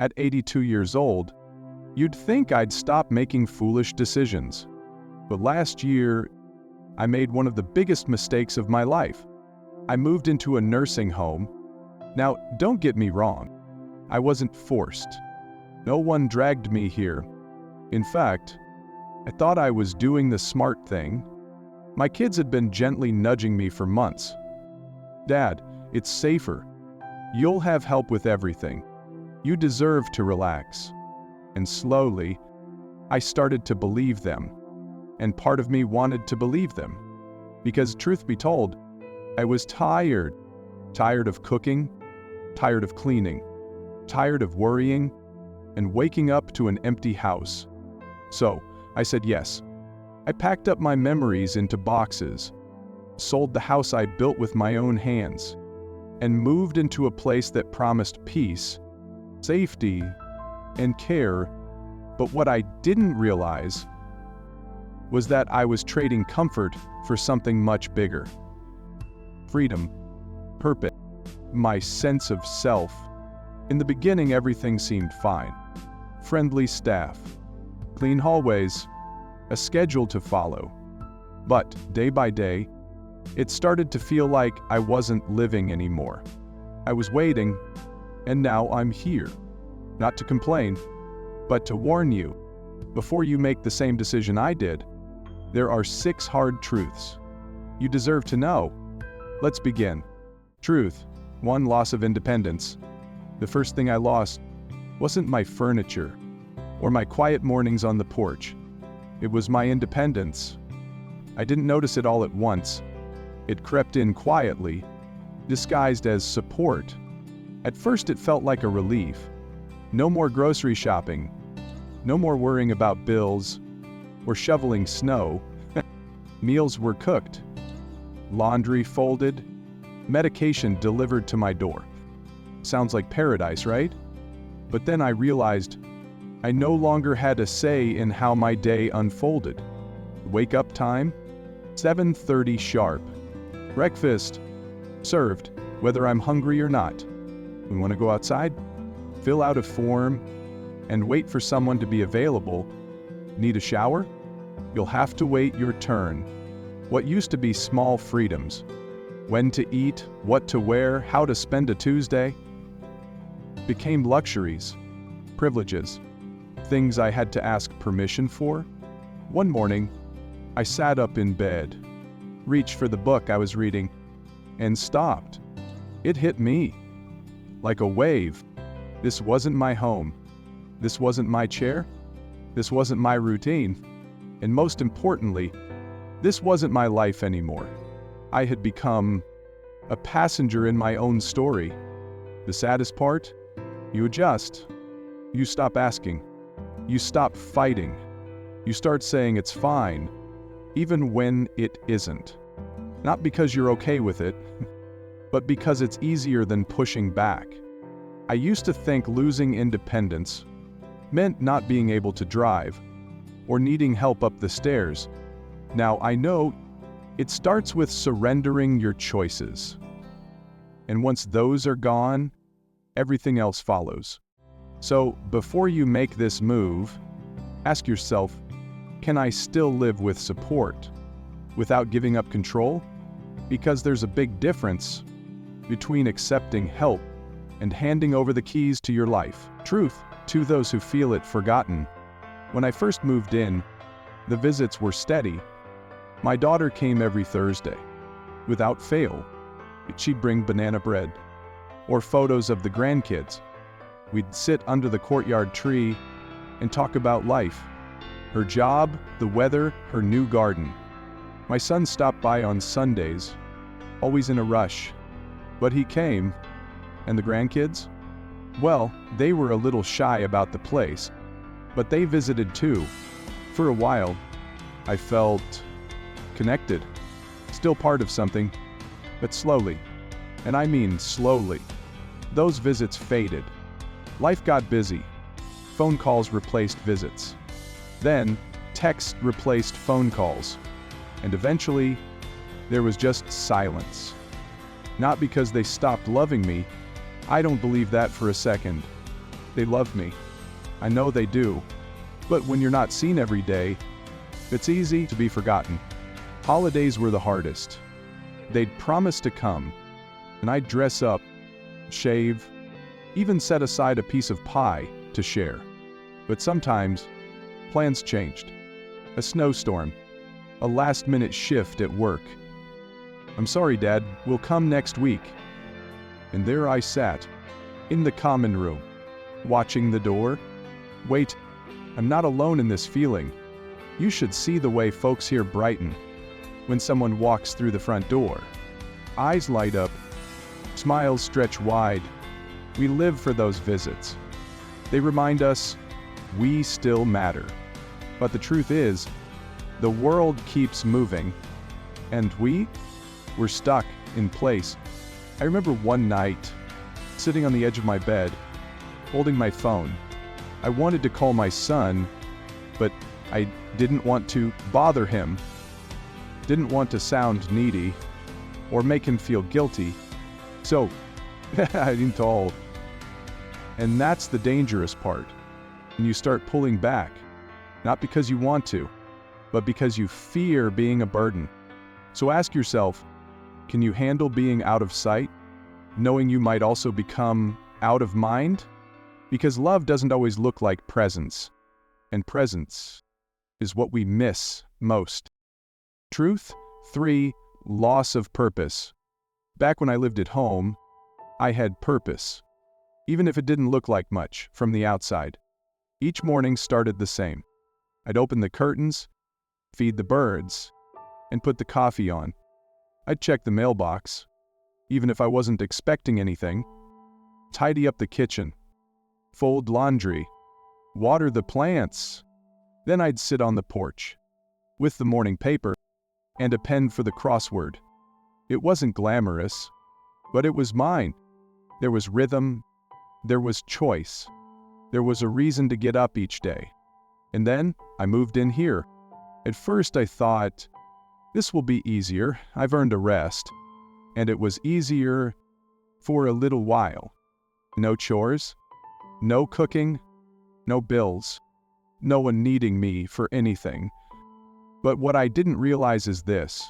At 82 years old, you'd think I'd stop making foolish decisions. But last year, I made one of the biggest mistakes of my life. I moved into a nursing home. Now, don't get me wrong. I wasn't forced. No one dragged me here. In fact, I thought I was doing the smart thing. My kids had been gently nudging me for months. "Dad, it's safer. You'll have help with everything. You deserve to relax." And slowly, I started to believe them. And part of me wanted to believe them. Because truth be told, I was tired. Tired of cooking, tired of cleaning, tired of worrying, and waking up to an empty house. So, I said yes. I packed up my memories into boxes, sold the house I built with my own hands, and moved into a place that promised peace, safety, and care. But what I didn't realize was that I was trading comfort for something much bigger. Freedom, purpose, my sense of self. In the beginning, everything seemed fine. Friendly staff, clean hallways, a schedule to follow. But day by day, it started to feel like I wasn't living anymore. I was waiting, and now I'm here. Not to complain, but to warn you, before you make the same decision I did, there are 6 hard truths you deserve to know. Let's begin. Truth 1. Loss of independence. The first thing I lost wasn't my furniture or my quiet mornings on the porch. It was my independence. I didn't notice it all at once. It crept in quietly, disguised as support. At first it felt like a relief. No more grocery shopping. No more worrying about bills or shoveling snow. Meals were cooked, laundry folded, medication delivered to my door. Sounds like paradise, right? But then I realized I no longer had a say in how my day unfolded. Wake up time, 7:30 sharp. Breakfast, served, whether I'm hungry or not. We want to go outside? Fill out a form and wait for someone to be available. Need a shower? You'll have to wait your turn. What used to be small freedoms, when to eat, what to wear, how to spend a Tuesday, became luxuries, privileges, things I had to ask permission for. One morning, I sat up in bed, reached for the book I was reading, and stopped. It hit me like a wave. This wasn't my home. This wasn't my chair. This wasn't my routine. And most importantly, this wasn't my life anymore. I had become a passenger in my own story. The saddest part? You adjust. You stop asking. You stop fighting. You start saying it's fine, even when it isn't. Not because you're okay with it, but because it's easier than pushing back. I used to think losing independence meant not being able to drive or needing help up the stairs. Now I know it starts with surrendering your choices. And once those are gone, everything else follows. So before you make this move, ask yourself, can I still live with support without giving up control? Because there's a big difference between accepting help and handing over the keys to your life. Truth to those who feel it forgotten. When I first moved in, the visits were steady. My daughter came every Thursday. Without fail, she'd bring banana bread or photos of the grandkids. We'd sit under the courtyard tree and talk about life, her job, the weather, her new garden. My son stopped by on Sundays, always in a rush, but he came. And the grandkids? Well, they were a little shy about the place, but they visited too. For a while, I felt connected, still part of something, but slowly, and I mean slowly, those visits faded. Life got busy. Phone calls replaced visits. Then, text replaced phone calls. And eventually, there was just silence. Not because they stopped loving me. I don't believe that for a second. They love me. I know they do. But when you're not seen every day, it's easy to be forgotten. Holidays were the hardest. They'd promise to come, and I'd dress up, shave, even set aside a piece of pie to share. But sometimes, plans changed. A snowstorm, a last-minute shift at work. "I'm sorry, Dad, we'll come next week." And there I sat, in the common room, watching the door. Wait, I'm not alone in this feeling. You should see the way folks here brighten when someone walks through the front door. Eyes light up, smiles stretch wide. We live for those visits. They remind us we still matter. But the truth is, the world keeps moving, and we're stuck in place. I remember one night, sitting on the edge of my bed, holding my phone. I wanted to call my son, but I didn't want to bother him, didn't want to sound needy, or make him feel guilty. So, I didn't call. And that's the dangerous part. When you start pulling back, not because you want to, but because you fear being a burden. So ask yourself, can you handle being out of sight, knowing you might also become out of mind? Because love doesn't always look like presence, and presence is what we miss most. Truth 3, loss of purpose. Back when I lived at home, I had purpose, even if it didn't look like much from the outside. Each morning started the same. I'd open the curtains, feed the birds, and put the coffee on. I'd check the mailbox, even if I wasn't expecting anything, tidy up the kitchen, fold laundry, water the plants. Then I'd sit on the porch, with the morning paper and a pen for the crossword. It wasn't glamorous, but it was mine. There was rhythm, there was choice, there was a reason to get up each day. And then I moved in here. At first I thought, this will be easier, I've earned a rest. And it was easier for a little while. No chores, no cooking, no bills, no one needing me for anything. But what I didn't realize is this: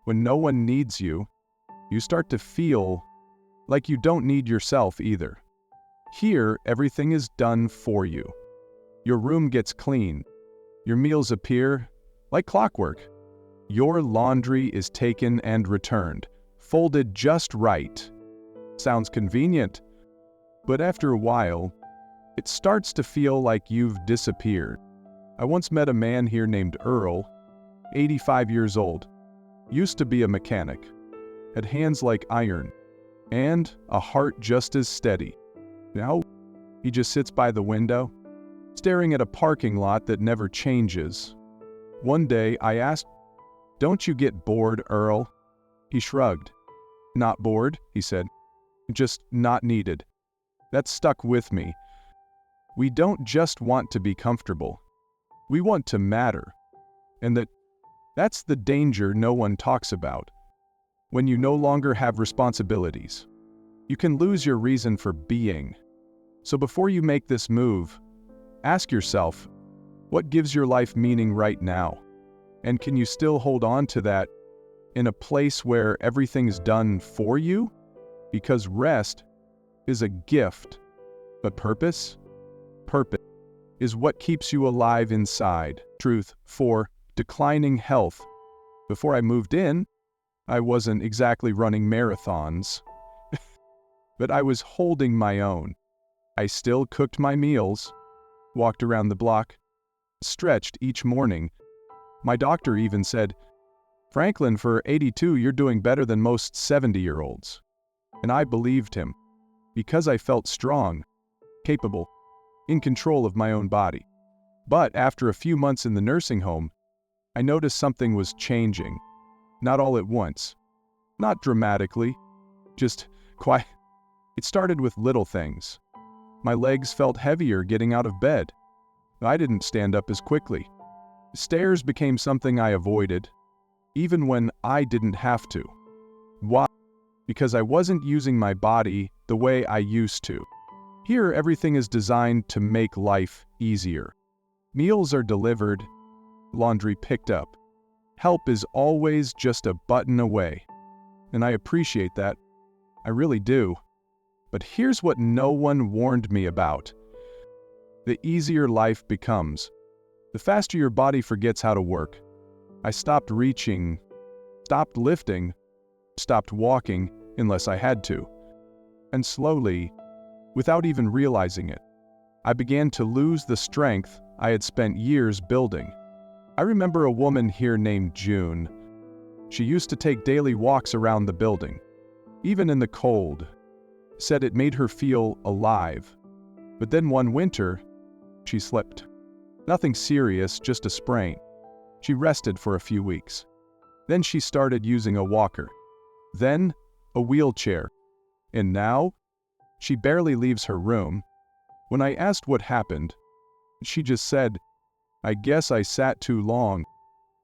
when no one needs you, you start to feel like you don't need yourself either. Here, everything is done for you. Your room gets clean. Your meals appear like clockwork. Your laundry is taken and returned, folded just right. Sounds convenient, but after a while, it starts to feel like you've disappeared. I once met a man here named Earl, 85 years old, used to be a mechanic, had hands like iron, and a heart just as steady. Now, he just sits by the window, staring at a parking lot that never changes. One day, I asked, "Don't you get bored, Earl?" He shrugged. "Not bored," he said, "just not needed." That stuck with me. We don't just want to be comfortable. We want to matter. And that's the danger no one talks about. When you no longer have responsibilities, you can lose your reason for being. So before you make this move, ask yourself, what gives your life meaning right now? And can you still hold on to that in a place where everything's done for you? Because rest is a gift, but purpose is what keeps you alive inside. Truth 4, declining health. Before I moved in, I wasn't exactly running marathons, but I was holding my own. I still cooked my meals, walked around the block, stretched each morning. My doctor even said, "Franklin, for 82, you're doing better than most 70-year-olds." And I believed him, because I felt strong, capable, in control of my own body. But after a few months in the nursing home, I noticed something was changing. Not all at once, not dramatically, just quiet. It started with little things. My legs felt heavier getting out of bed. I didn't stand up as quickly. Stairs became something I avoided, even when I didn't have to. Why? Because I wasn't using my body the way I used to. Here, everything is designed to make life easier. Meals are delivered, laundry picked up. Help is always just a button away. And I appreciate that. I really do. But here's what no one warned me about. The easier life becomes, the faster your body forgets how to work. I stopped reaching, stopped lifting, stopped walking unless I had to. And slowly, without even realizing it, I began to lose the strength I had spent years building. I remember a woman here named June. She used to take daily walks around the building, even in the cold. Said it made her feel alive. But then one winter, she slipped. Nothing serious, just a sprain. She rested for a few weeks. Then she started using a walker. Then, a wheelchair. And now, she barely leaves her room. When I asked what happened, she just said, "I guess I sat too long."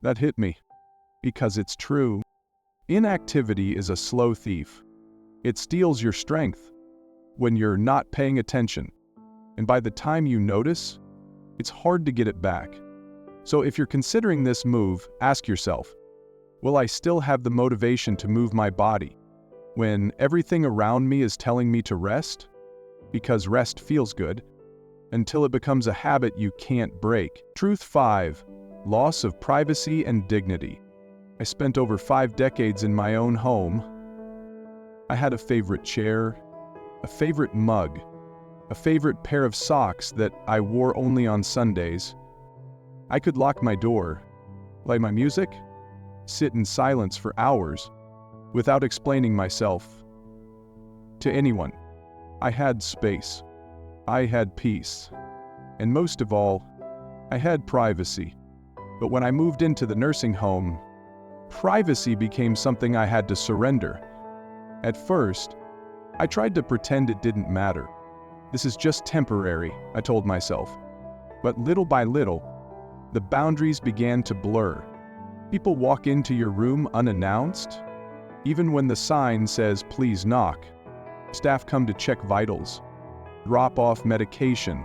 That hit me. Because it's true. Inactivity is a slow thief. It steals your strength when you're not paying attention. And by the time you notice, it's hard to get it back. So if you're considering this move, ask yourself, will I still have the motivation to move my body when everything around me is telling me to rest? Because rest feels good, until it becomes a habit you can't break. Truth 5. Loss of privacy and dignity. I spent over 5 decades in my own home. I had a favorite chair, a favorite mug, a favorite pair of socks that I wore only on Sundays. I could lock my door, play my music, sit in silence for hours without explaining myself to anyone. I had space. I had peace. And most of all, I had privacy. But when I moved into the nursing home, privacy became something I had to surrender. At first, I tried to pretend it didn't matter. This is just temporary, I told myself. But little by little, the boundaries began to blur. People walk into your room unannounced. Even when the sign says, "Please knock," staff come to check vitals, drop off medication,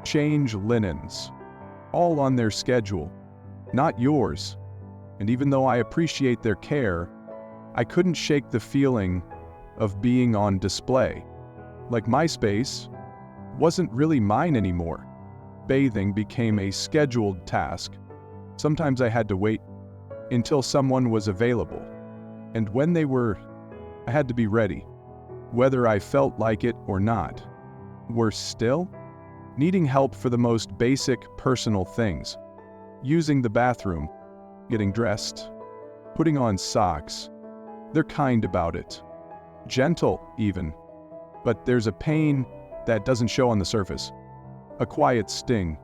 change linens, all on their schedule, not yours. And even though I appreciate their care, I couldn't shake the feeling of being on display. Like my space wasn't really mine anymore. Bathing became a scheduled task. Sometimes I had to wait until someone was available. And when they were, I had to be ready, whether I felt like it or not. Worse still, needing help for the most basic personal things. Using the bathroom, getting dressed, putting on socks. They're kind about it. Gentle, even. But there's a pain that doesn't show on the surface. A quiet sting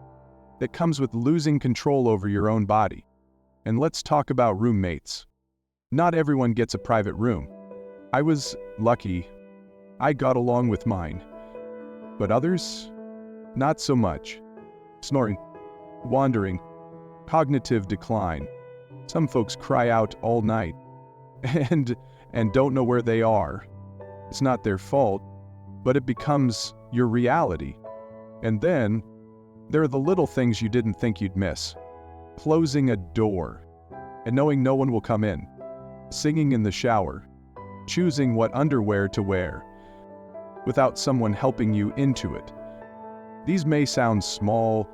that comes with losing control over your own body. And let's talk about roommates. Not everyone gets a private room. I was lucky. I got along with mine. But others? Not so much. Snoring, wandering, cognitive decline. Some folks cry out all night and don't know where they are. It's not their fault, but it becomes your reality. And then, there are the little things you didn't think you'd miss. Closing a door and knowing no one will come in. Singing in the shower. Choosing what underwear to wear without someone helping you into it. These may sound small,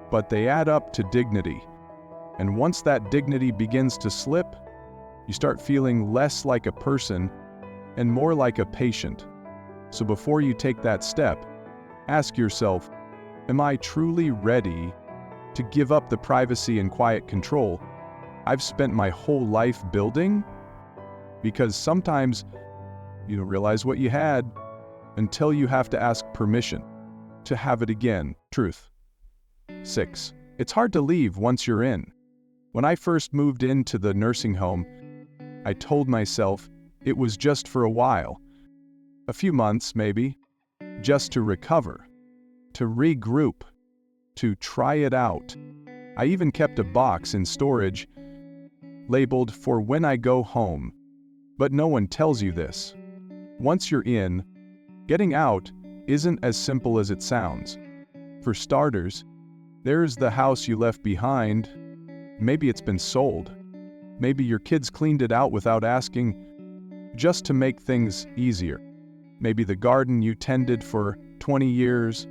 but they add up to dignity. And once that dignity begins to slip, you start feeling less like a person and more like a patient. So before you take that step, ask yourself, am I truly ready to give up the privacy and quiet control I've spent my whole life building? Because sometimes you don't realize what you had until you have to ask permission to have it again. Truth 6. It's hard to leave once you're in. When I first moved into the nursing home, I told myself it was just for a while. A few months, maybe, just to recover, to regroup, to try it out. I even kept a box in storage labeled for when I go home. But no one tells you this. Once you're in, getting out isn't as simple as it sounds. For starters, there's the house you left behind. Maybe it's been sold. Maybe your kids cleaned it out without asking, just to make things easier. Maybe the garden you tended for 20 years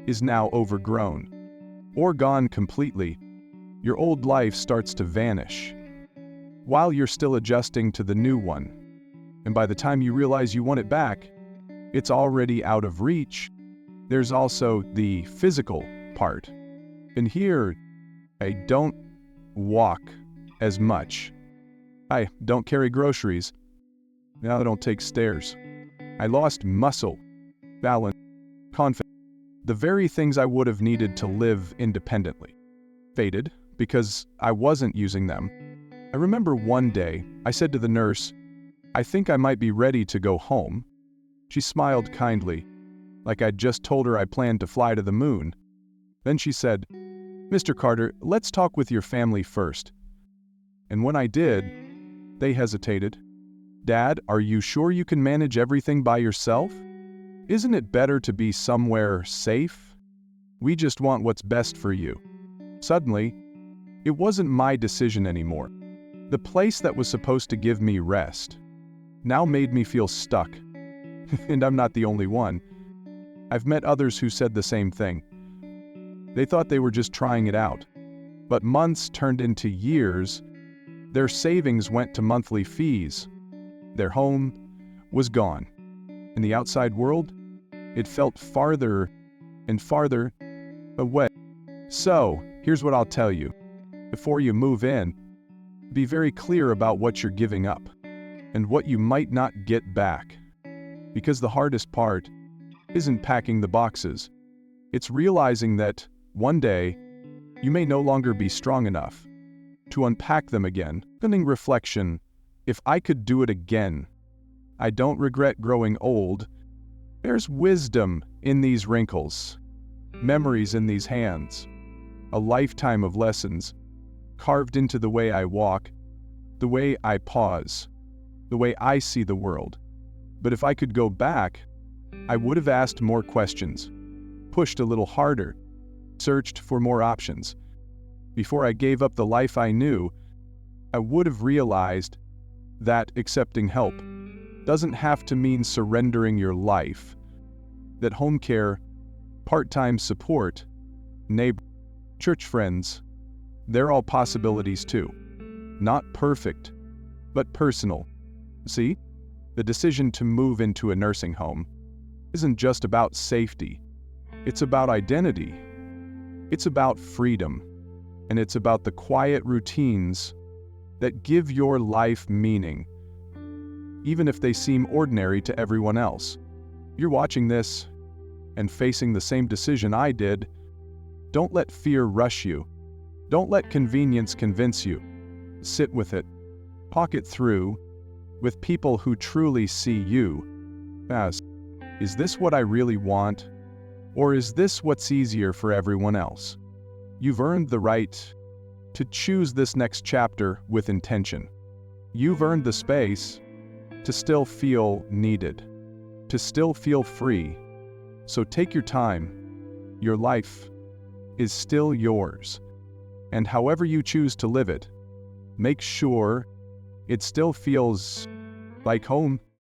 is now overgrown or gone completely. Your old life starts to vanish while you're still adjusting to the new one. And by the time you realize you want it back, it's already out of reach. There's also the physical part. And here, I don't walk as much. I don't carry groceries. Now I don't take stairs. I lost muscle, balance, confidence. The very things I would have needed to live independently faded because I wasn't using them. I remember one day, I said to the nurse, "I think I might be ready to go home." She smiled kindly, like I'd just told her I planned to fly to the moon. Then she said, "Mr. Carter, let's talk with your family first." And when I did, they hesitated. "Dad, are you sure you can manage everything by yourself? Isn't it better to be somewhere safe? We just want what's best for you." Suddenly, it wasn't my decision anymore. The place that was supposed to give me rest now made me feel stuck. And I'm not the only one. I've met others who said the same thing. They thought they were just trying it out. But months turned into years. Their savings went to monthly fees. Their home was gone. In the outside world, it felt farther and farther away. So, here's what I'll tell you. Before you move in, be very clear about what you're giving up and what you might not get back. Because the hardest part isn't packing the boxes. It's realizing that one day you may no longer be strong enough to unpack them again. Stunning reflection, if I could do it again. I don't regret growing old. There's wisdom in these wrinkles, memories in these hands, a lifetime of lessons carved into the way I walk, the way I pause, the way I see the world. But if I could go back, I would have asked more questions, pushed a little harder, searched for more options. Before I gave up the life I knew, I would have realized that accepting help doesn't have to mean surrendering your life, that home care, part-time support, neighbor, church friends, they're all possibilities too. Not perfect, but personal. See? The decision to move into a nursing home isn't just about safety. It's about identity. It's about freedom. And it's about the quiet routines that give your life meaning, even if they seem ordinary to everyone else. You're watching this and facing the same decision I did. Don't let fear rush you. Don't let convenience convince you. Sit with it. Talk it through with people who truly see you as, is this what I really want? Or is this what's easier for everyone else? You've earned the right to choose this next chapter with intention. You've earned the space to still feel needed, to still feel free. So take your time. Your life is still yours. And however you choose to live it, make sure it still feels like home.